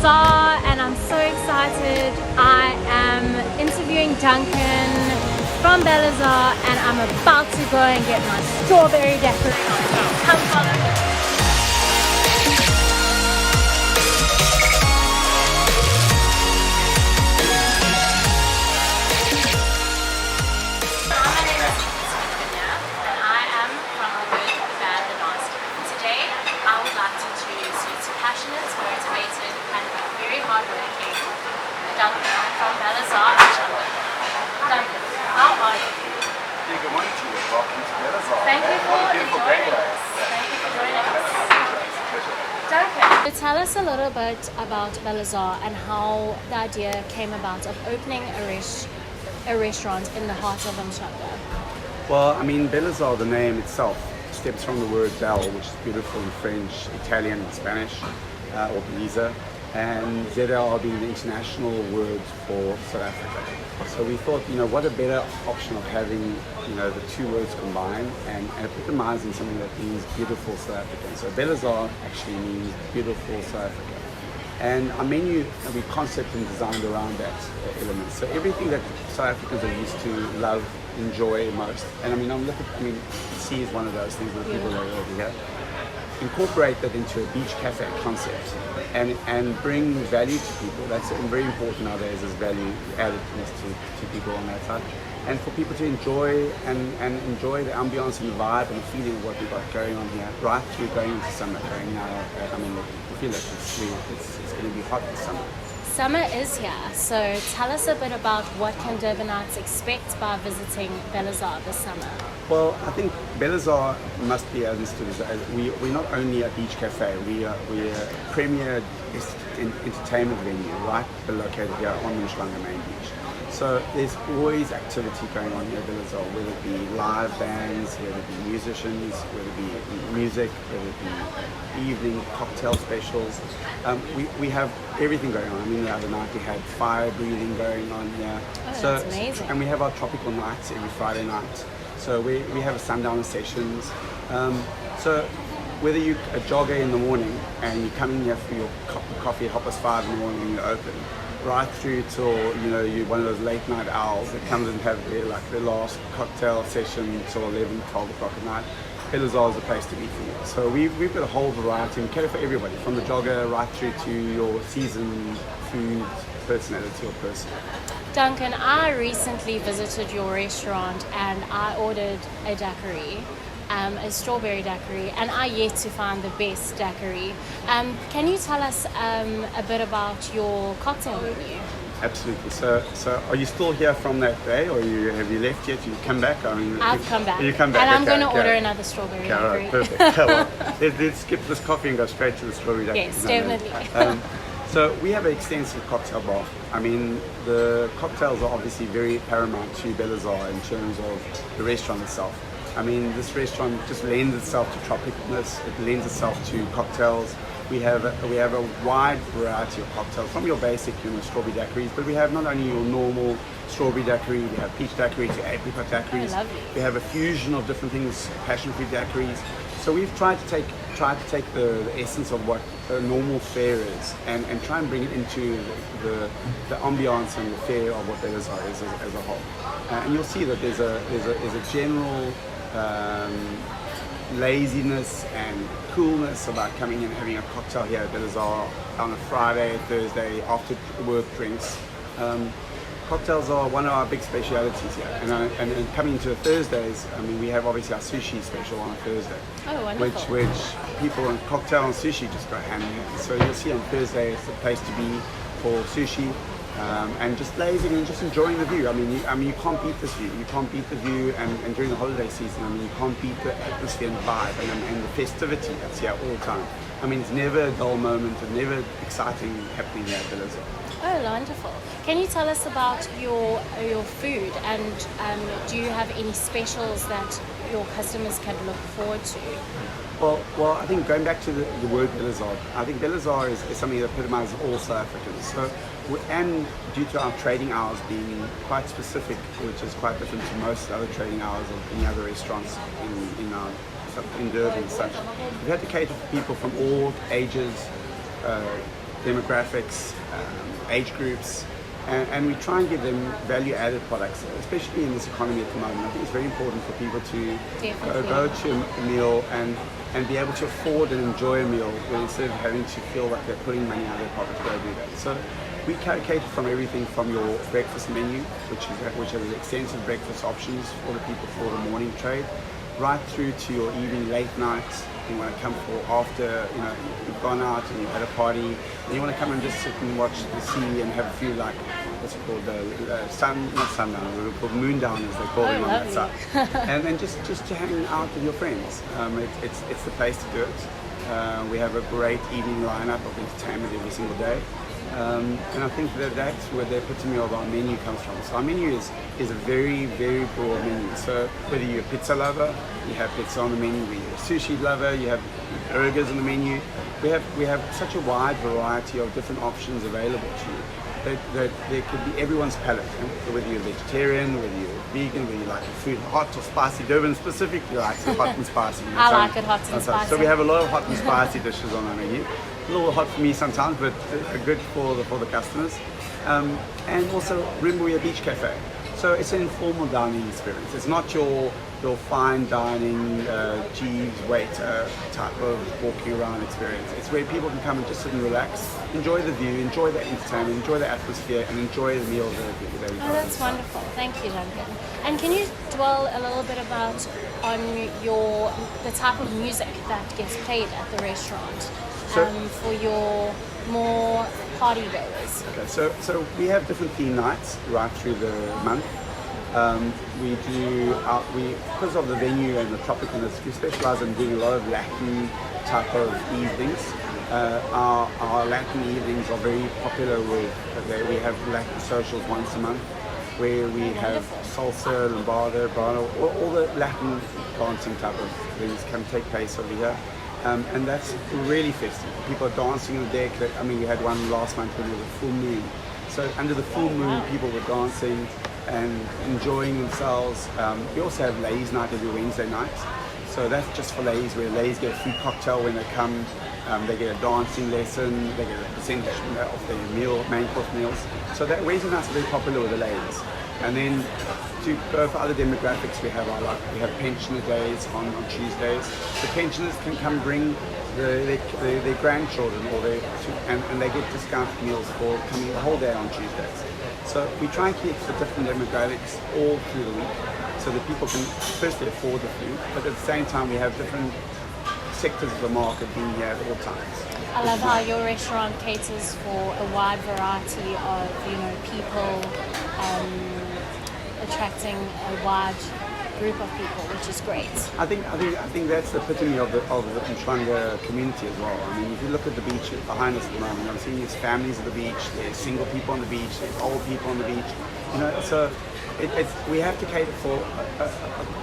Bellezar and I'm so excited. I am interviewing Duncan from Bellezar and I'm about to go and get my strawberry decoration. Come follow me. My name is Da-Cunha and I am from a good, bad and nasty. Today I would like to introduce you to passionate, motivated and very hardworking Duncan from Bellezar and Duncan. Duncan, how are you? Yeah, good morning to you. Welcome to Bellezar. Thank you for beautiful joining day. us. Thank you for joining us. It's a pleasure. Duncan, so tell us a little bit about Bellezar and how the idea came about of opening a restaurant in the heart of Umhlanga. Well, I mean, Bellezar, the name itself, stems from the word bell, which is beautiful in French, Italian, and Spanish, or Bellezar, and ZR being the international word for South Africa. So we thought, what a better option of having, the two words combined and epitomizing something that means beautiful South African. So Bellezar actually means beautiful South Africa. And our menu, we concept and designed around that element. So everything that South Africans are used to, love, enjoy most. And tea is one of those things that people are over here. Incorporate that into a beach cafe concept and bring value to people. That's very important nowadays, is value addedness to people on that side. And for people to enjoy and enjoy the ambience and the vibe and the feeling of what we've got going on here, right through going into summer. Going now, we feel like it's going to be hot this summer. Summer is here, so tell us a bit about what can Durbanites expect by visiting Bellezar this summer. Well, I think Bellezar must be understood as we're not only a beach cafe, we're a premier entertainment venue right located here on the Umhlanga main beach. So there's always activity going on here at Bellezar, whether it be live bands, whether it be musicians, whether it be music, whether it be evening cocktail specials. We have everything going on. I mean, the other night we had fire breathing going on here. Oh, that's amazing. And we have our tropical nights every Friday night. So we have a sundowner sessions. So whether you're a jogger in the morning and you come in here for your cup of coffee at 5:30 in the morning and you're open, right through till you're one of those late night owls that comes and have their last cocktail session till 11, 12 o'clock at night. Bellezar is the place to be for you. So we've got a whole variety and cater for everybody, from the jogger right through to your seasoned food personality or person. Duncan, I recently visited your restaurant and I ordered a daiquiri, a strawberry daiquiri, and I yet to find the best daiquiri. Can you tell us a bit about your cocktail menu? Absolutely. So are you still here from that day, or have you left yet? You come back? I've come back. You come back. And I'm okay, going to order another strawberry daiquiri. All right, perfect. Well, let's skip this coffee and go straight to the strawberry daiquiri. Yes, definitely. So we have an extensive cocktail bar. I mean, the cocktails are obviously very paramount to Bellezar in terms of the restaurant itself. I mean, this restaurant just lends itself to tropicalness. It lends itself to cocktails. We have a wide variety of cocktails, from your basic, strawberry daiquiris, but we have not only your normal strawberry daiquiri, we have peach daiquiri to apricot daiquiris. Oh, lovely. We have a fusion of different things, passion fruit daiquiris. So we've tried to take the essence of what a normal fare is and try and bring it into the ambiance and the fare of what Bellezar is as a whole. And you'll see that there's a general laziness and coolness about coming in and having a cocktail here at Bellezar on a Friday, Thursday, after work drinks. Cocktails are one of our big specialities here, and coming to the Thursdays, I mean, we have obviously our sushi special on a Thursday. Oh, wonderful. Which people on cocktail and sushi just go hand in hand. So you'll see on Thursday it's the place to be for sushi. And just lazing and just enjoying the view. I mean, you can't beat this view. You can't beat the view, and during the holiday season, I mean, you can't beat the atmosphere and vibe and the festivity that's here all the time. I mean, it's never a dull moment and never exciting happening here at Bellezar. Oh, wonderful. Can you tell us about your food, and do you have any specials that your customers can look forward to? Well, I think going back to the word Bellezar, I think Bellezar is something that epitomizes all South Africans. So, and due to our trading hours being quite specific, which is quite different to most other trading hours of any other restaurants in Durbs and such, we've had to cater for people from all ages, demographics, age groups, and we try and give them value-added products, especially in this economy at the moment. I think it's very important for people to go to a meal and be able to afford and enjoy a meal instead of having to feel like they're putting money out of their pocket to go do that. So we cater from everything from your breakfast menu, which has extensive breakfast options for the people for the morning trade, right through to your evening late nights. You want to come for after, you've gone out and you've had a party, and you want to come and just sit and watch the sea and have a few, like, what's it called, not sundown, we're called moon down as they call it on that side. And then just to hang out with your friends. It's the place to do it. We have a great evening lineup of entertainment every single day. And I think that's where the epitome of our menu comes from. So our menu is a very, very broad menu. So whether you're a pizza lover, you have pizza on the menu. Whether you're a sushi lover, you have burgers on the menu. We have such a wide variety of different options available to you that there could be everyone's palate. Whether you're a vegetarian, whether you're vegan, whether you like your food hot or spicy. Durban specifically likes it hot and spicy. I like it hot and spicy. So we have a lot of hot and spicy dishes on our menu. A little hot for me sometimes, but good for the customers. And also, remember, we're a beach cafe, so it's an informal dining experience. It's not your fine dining, Jeeves waiter type of walking around experience. It's where people can come and just sit and relax, enjoy the view, enjoy the entertainment, enjoy the atmosphere, and enjoy the meals that we Oh, that's wonderful. Thank you, Duncan. And can you dwell a little bit on the type of music that gets played at the restaurant? For your more party goers. Okay, so we have different theme nights right through the month. Because of the venue and the tropicalness, we specialize in doing a lot of Latin type of evenings. Our Latin evenings are very popular we have Latin socials once a month, where we have salsa, lambada, all the Latin dancing type of things can take place over here. And that's really festive. People are dancing on the deck. We had one last month when there was a full moon. So under the full moon, people were dancing and enjoying themselves. We also have ladies' night every Wednesday night. So that's just for ladies, where ladies get a free cocktail when they come. They get a dancing lesson. They get a percentage of their main course meals. So that Wednesday nights are very popular with the ladies. And then to go for other demographics, we have pensioner days on Tuesdays. The pensioners can come bring their grandchildren and they get discounted meals for coming the whole day on Tuesdays. So we try and keep the different demographics all through the week so that people can firstly afford the food, but at the same time we have different sectors of the market being here at all times. I love how your restaurant caters for a wide variety of people, attracting a wide group of people, which is great. I think that's the epitome of the Mshwanga community as well. If you look at the beach behind us at the moment, I'm seeing there's families at the beach, there's single people on the beach, there's old people on the beach. So we have to cater for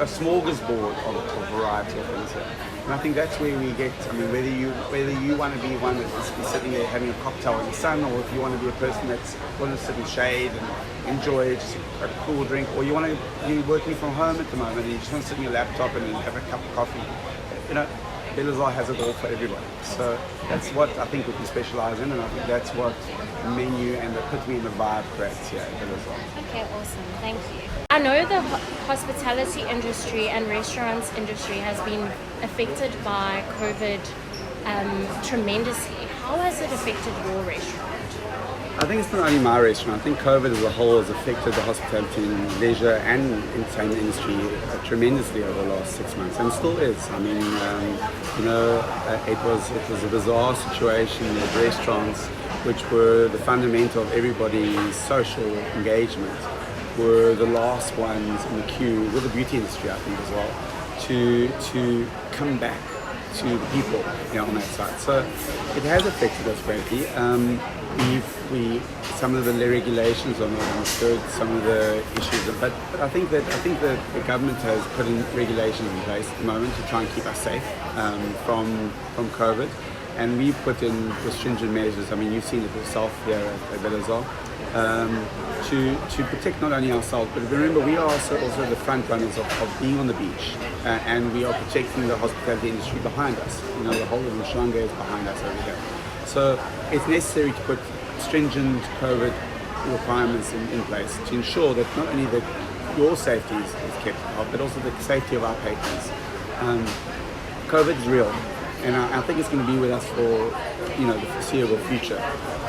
a smorgasbord of variety of things here. And I think that's where we get, whether you want to be one that's sitting there having a cocktail in the sun, or if you want to be a person that's going to sit in shade and enjoy just a cool drink, or you're working from home at the moment and you just want to sit on your laptop and have a cup of coffee. Bellezar has it all for everybody. So that's what I think we can specialize in, and I think that's what the menu and the epitome and the vibe creates here at Bellezar. Okay, awesome. Thank you. I know the hospitality industry and restaurants industry has been affected by COVID tremendously. How has it affected your restaurant? I think it's not only my restaurant. I think COVID as a whole has affected the hospitality and leisure and entertainment industry tremendously over the last 6 months, and still is. It was a bizarre situation with restaurants, which were the fundamental of everybody's social engagement, were the last ones in the queue with the beauty industry, I think, as well, to come back to the people on that side. So it has affected us greatly. Some of the regulations are not understood, some of the issues, but I think that the government has put in regulations in place at the moment to try and keep us safe from COVID, and we put in stringent measures. You've seen it yourself here at Bellezar, to protect not only ourselves, but remember we are also the front runners of being on the beach, and we are protecting the hospitality industry behind us. The whole of Mshwanga is behind us over here. So it's necessary to put stringent COVID requirements in place to ensure that not only that your safety is kept up, but also the safety of our patrons. COVID is real, and I think it's going to be with us for the foreseeable future.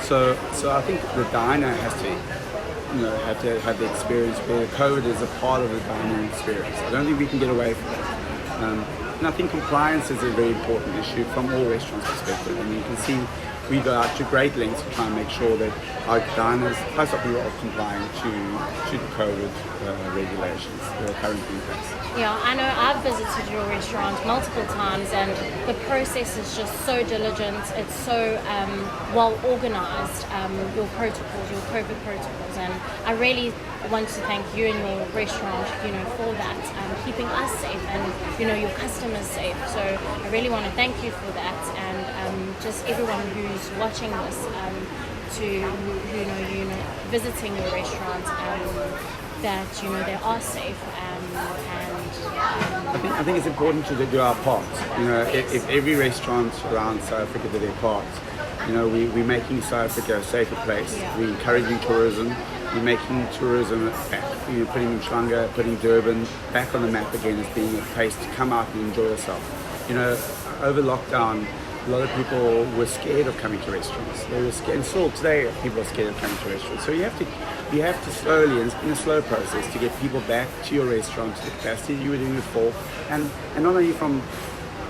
So I think the diner has to have the experience where COVID is a part of the dining experience. I don't think we can get away from that. And I think compliance is a very important issue from all restaurants' perspective. And you can see we go out to great lengths to try and make sure that our diners, most of you, are complying to the COVID regulations that are currently in place. Yeah, I know I've visited your restaurant multiple times, and the process is just so diligent. It's so well organized, your protocols, your COVID protocols, and I really want to thank you and your restaurant, for that, keeping us safe and, your customers safe. So I really want to thank you for that, and just everyone who's watching this, visiting your restaurant, that they are safe, I think it's important to do our part. If every restaurant around South Africa did their part, we're making South Africa a safer place. Yeah. We're encouraging tourism. We're making tourism back. Putting Mhlanga, putting Durban back on the map again as being a place to come out and enjoy yourself. Over lockdown, a lot of people were scared of coming to restaurants. They were scared, and still today people are scared of coming to restaurants. So you have to slowly, and it's been a slow process, to get people back to your restaurant to the capacity you were doing before, and not only from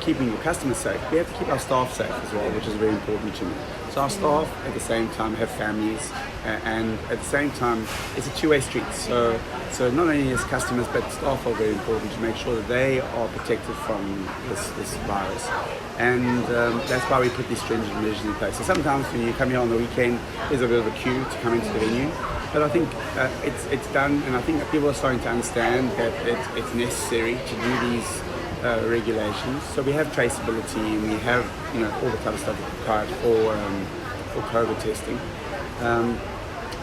keeping your customers safe, we have to keep our staff safe as well, which is very important to me. So our staff at the same time have families, and at the same time it's a two-way street. So not only as customers but staff are very important to make sure that they are protected from this virus. And that's why we put these stringent measures in place. So sometimes when you come here on the weekend, there's a bit of a queue to come into the venue. But I think it's done, and I think that people are starting to understand that it's necessary to do these regulations. So we have traceability, and we have all the type of stuff required for COVID testing,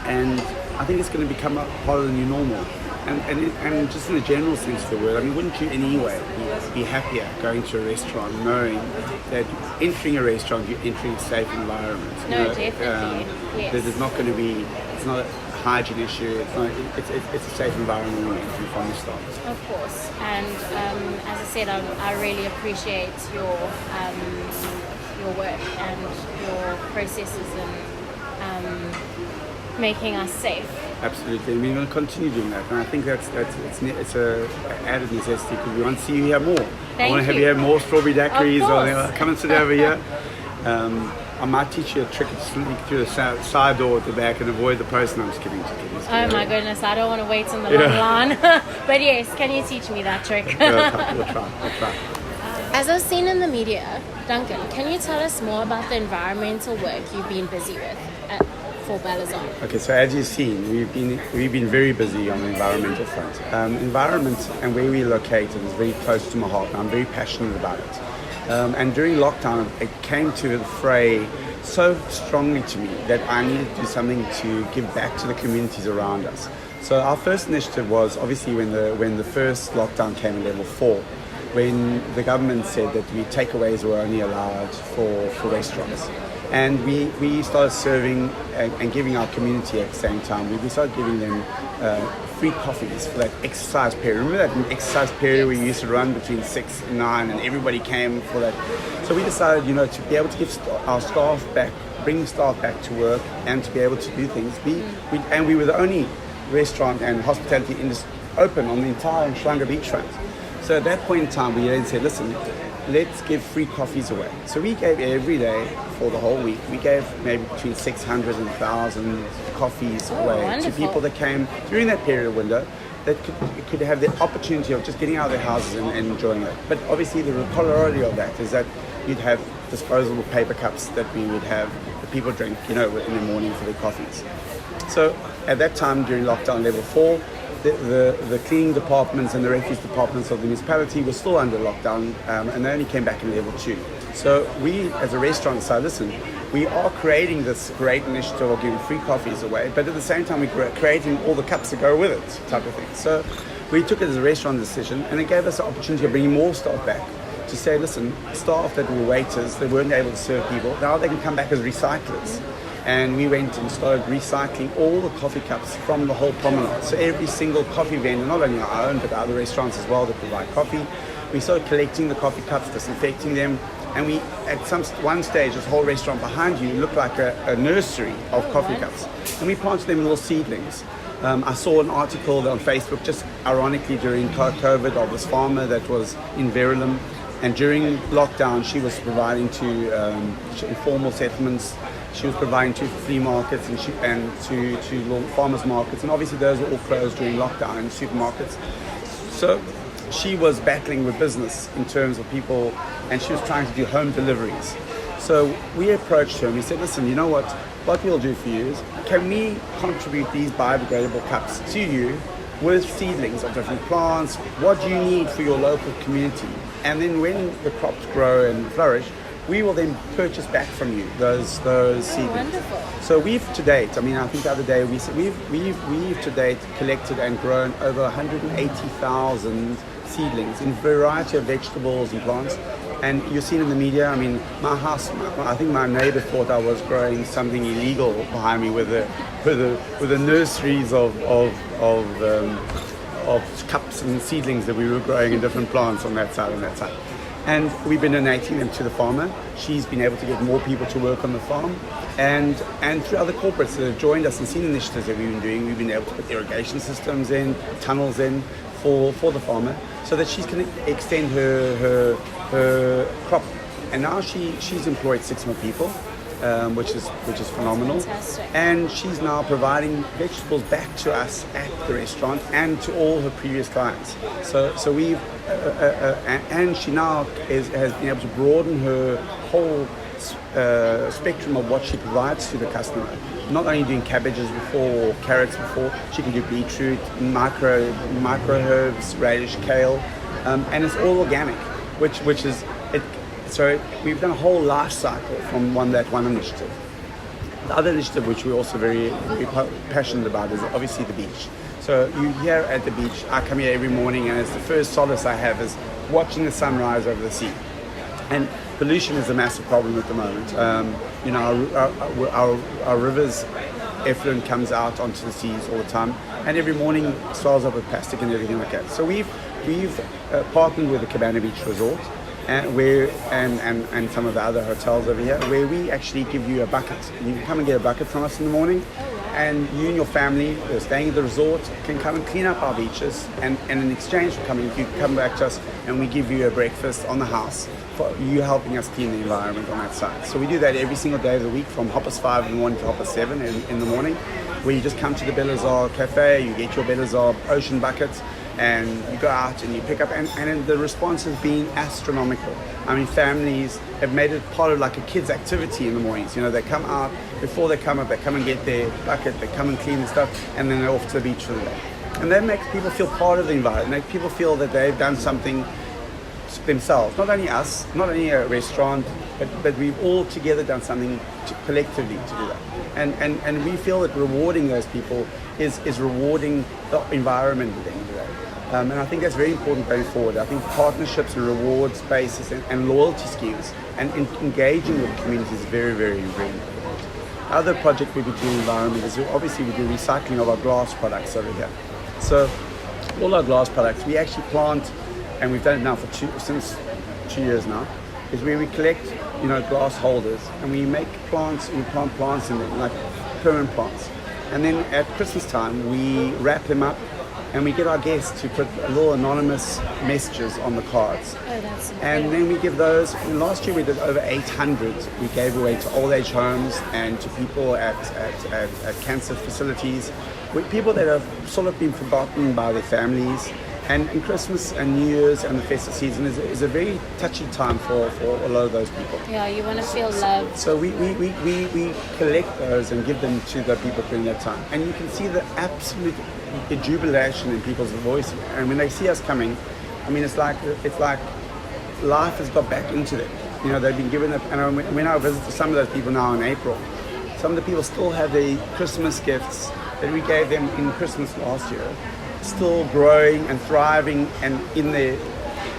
and I think it's going to become a part of the new normal. And just in the general sense of the word, I mean, wouldn't you anyway be happier going to a restaurant knowing that entering a restaurant you're entering a safe environment? No, definitely. Yes. There's not going to be, it's not a hygiene issue, it's a safe environment when you're entering from the start. Of course, and as I said, I really appreciate your work and your processes in making us safe. Absolutely, and we're going to continue doing that, and I think it's a added necessity because we want to see you here more. I want to have you have more strawberry daiquiris, or come and sit over here. I might teach you a trick to sneak through the side door at the back and avoid the person. I'm just kidding. Oh my goodness, I don't want to wait in the long line. But yes, can you teach me that trick? We'll try. As I've seen in the media, Duncan, can you tell us more about the environmental work you've been busy with for Bellezar? Okay, so as you've seen, we've been very busy on the environmental front. Environment and where we're located is very close to my heart, and I'm very passionate about it. And during lockdown, it came to the fray so strongly to me that I needed to do something to give back to the communities around us. So our first initiative was obviously when the first lockdown came in level 4, when the government said that takeaways were only allowed for restaurants. And we started serving and giving our community at the same time. We started giving them free coffees for that exercise period. Remember that exercise period we used to run between 6 and 9 and everybody came for that? So we decided, to be able to give our staff back, bring staff back to work and to be able to do things. We were the only restaurant and hospitality industry open on the entire Mhlanga beachfront. So at that point in time, we then said, listen, let's give free coffees away. So we gave every day for the whole week, we gave maybe between 600 and 1,000 coffees away wonderful. To people that came during that period of window that could have the opportunity of just getting out of their houses and enjoying it. But obviously the corollary of that is that you'd have disposable paper cups that we would have that people drink, in the morning for their coffees. So at that time during lockdown level 4, the cleaning departments and the refuse departments of the municipality were still under lockdown, and they only came back in level 2. So we as a restaurant decided, listen, we are creating this great initiative of giving free coffees away, but at the same time we're creating all the cups that go with it type of thing. So we took it as a restaurant decision, and it gave us the opportunity of bringing more staff back to say, listen, staff that were waiters, they weren't able to serve people, now they can come back as recyclers. And we went and started recycling all the coffee cups from the whole promenade. So every single coffee vendor, not only our own, but other restaurants as well that provide coffee, we started collecting the coffee cups, disinfecting them, and we, at one stage, this whole restaurant behind you looked like a nursery of coffee cups. And we planted them in little seedlings. I saw an article on Facebook, just ironically during COVID, of this farmer that was in Verulam, and during lockdown she was providing to informal settlements, she was providing to flea markets and to little farmers markets, and obviously those were all closed during lockdown, and supermarkets. So she was battling with business in terms of people, and she was trying to do home deliveries. So we approached her and we said, listen, you know what we'll do for you is, can we contribute these biodegradable cups to you with seedlings of different plants? What do you need for your local community? And then when the crops grow and flourish, we will then purchase back from you those seedlings. Wonderful. So we've to date, I mean, I think the other day we said we've to date collected and grown over 180,000 seedlings in a variety of vegetables and plants. And you've seen in the media, I mean, my house, I think my neighbor thought I was growing something illegal behind me with the nurseries of cups and seedlings that we were growing in different plants on that side and that side. And we've been donating them to the farmer. She's been able to get more people to work on the farm. And through other corporates that have joined us and seen initiatives that we've been doing, we've been able to put irrigation systems in, tunnels in for the farmer, so that she can extend her crop. And now she's employed 6 more people, which is phenomenal. Fantastic. And she's now providing vegetables back to us at the restaurant and to all her previous clients. So we've and she now has been able to broaden her whole spectrum of what she provides to the customer. Not only doing cabbages before or carrots before, she can do beetroot, micro herbs, radish, kale, and it's all organic, which is it. So we've done a whole life cycle from one initiative. The other initiative, which we're also very, very passionate about, is obviously the beach. So you here at the beach, I come here every morning, and it's the first solace I have is watching the sunrise over the sea. And pollution is a massive problem at the moment. Our rivers effluent comes out onto the seas all the time, and every morning swells up with plastic and everything like that. So we've partnered with the Cabana Beach Resort, and some of the other hotels over here, where we actually give you a bucket. You can come and get a bucket from us in the morning, and you and your family who are staying at the resort can come and clean up our beaches, and in exchange for coming, you come back to us and we give you a breakfast on the house for you helping us clean the environment on that side. So we do that every single day of the week, from 5:30 in the morning to 7:30 in the morning, where you just come to the Bellezar Cafe, you get your Bellezar ocean buckets, and you go out and you pick up, and the response has been astronomical. I mean, families have made it part of like a kid's activity in the mornings. You know, they come out, before they come up, they come and get their bucket, they come and clean the stuff, and then they're off to the beach for the day. And that makes people feel part of the environment, make people feel that they've done something themselves. Not only us, not only a restaurant, but we've all together done something collectively to do that. And we feel that rewarding those people is rewarding the environment at the end of the day. And I think that's very important going forward. I think partnerships and rewards bases and loyalty schemes and engaging with the community is very, very, very important. The other project we do in the environment is obviously we do recycling of our glass products over here. So all our glass products, we actually plant, and we've done it now since 2 years now, is where we collect, glass holders, and we make plants, we plant plants in them, like permanent plants. And then at Christmas time, we wrap them up, and we get our guests to put little anonymous messages on the cards. Oh, that's incredible. And then we give those, and last year we did over 800. We gave away to old age homes and to people at cancer facilities, with people that have sort of been forgotten by their families. And Christmas and New Year's and the festive season is a very touchy time for a lot of those people. Yeah, you want to feel loved. So we collect those and give them to the people during that time. And you can see the absolute jubilation in people's voice. And when they see us coming, I mean, it's like life has got back into them. They've been given and when I visit some of those people now in April, some of the people still have the Christmas gifts that we gave them in Christmas last year, still growing and thriving and in their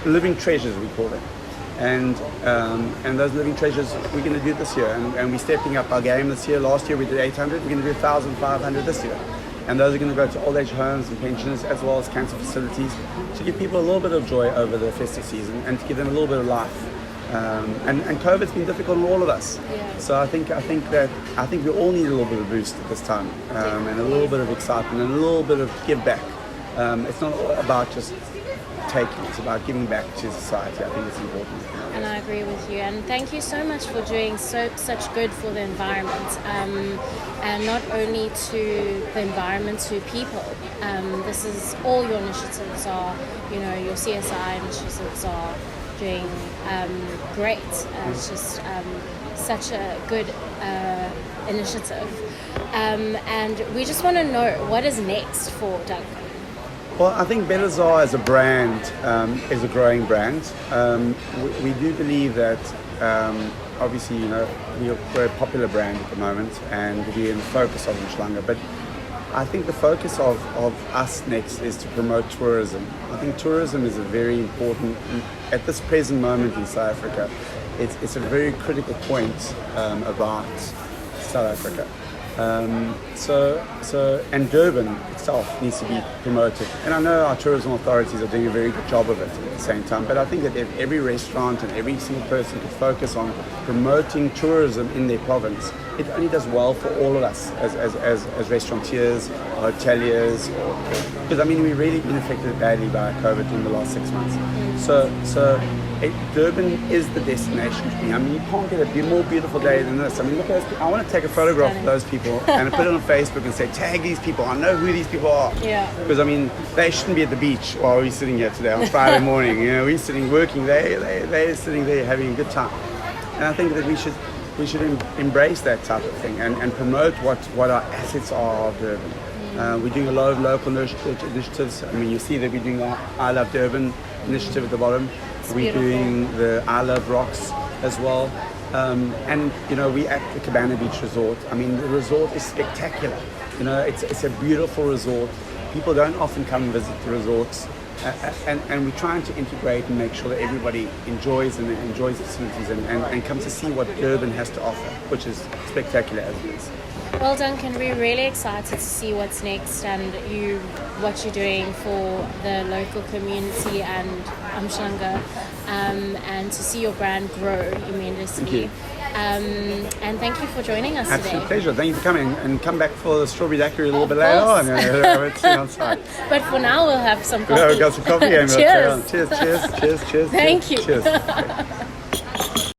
living treasures, we call them. And those living treasures we're going to do this year, and we're stepping up our game this year. Last year we did 800, we're going to do 1,500 this year, and those are going to go to old age homes and pensions as well as cancer facilities to give people a little bit of joy over the festive season and to give them a little bit of life. And COVID's been difficult on all of us, so I think we all need a little bit of boost at this time, and a little bit of excitement and a little bit of give back. It's not about just taking, it's about giving back to society. I think it's important. And I agree with you. And thank you so much for doing such good for the environment, and not only to the environment, to people. This is all your initiatives are, your CSI initiatives are doing great. It's just such a good initiative. And we just want to know what is next for Duncan. Well, I think Bellezar as a brand is a growing brand. We do believe that obviously, we're a popular brand at the moment and we're in the focus of Umhlanga, but I think the focus of us next is to promote tourism. I think tourism is a very important, at this present moment in South Africa, it's a very critical point about South Africa. And Durban itself needs to be promoted. And I know our tourism authorities are doing a very good job of it at the same time, but I think that if every restaurant and every single person could focus on promoting tourism in their province, it only does well for all of us as restaurateurs, hoteliers, because we've really been affected badly by COVID in the last 6 months. Durban is the destination to be. You can't get a more beautiful day than this. Look at those. I want to take a photograph of those people and put it on Facebook and say, tag these people. I know who these people are. Yeah. Because they shouldn't be at the beach while we're sitting here today on Friday morning. We're sitting working. They're sitting there having a good time. And I think that we should embrace that type of thing and promote what our assets are of Durban. We're doing a lot of local initiatives. You see that we're doing our I Love Durban initiative at the bottom. We're doing the I Love Rocks as well. We at the Cabana Beach Resort. The resort is spectacular. It's a beautiful resort. People don't often come and visit the resorts. And we're trying to integrate and make sure that everybody enjoys the facilities and comes to see what Durban has to offer, which is spectacular as it is. Well, Duncan, we're really excited to see what's next and what you're doing for the local community and Umhlanga, and to see your brand grow immensely. Thank you. And thank you for joining us Absolute today. Pleasure. Thank you for coming, and come back for the strawberry daiquiri a little bit later on. It's on site. But for now, we'll have some coffee. Yeah, we've got some coffee. Cheers. Cheers. Thank you. Cheers.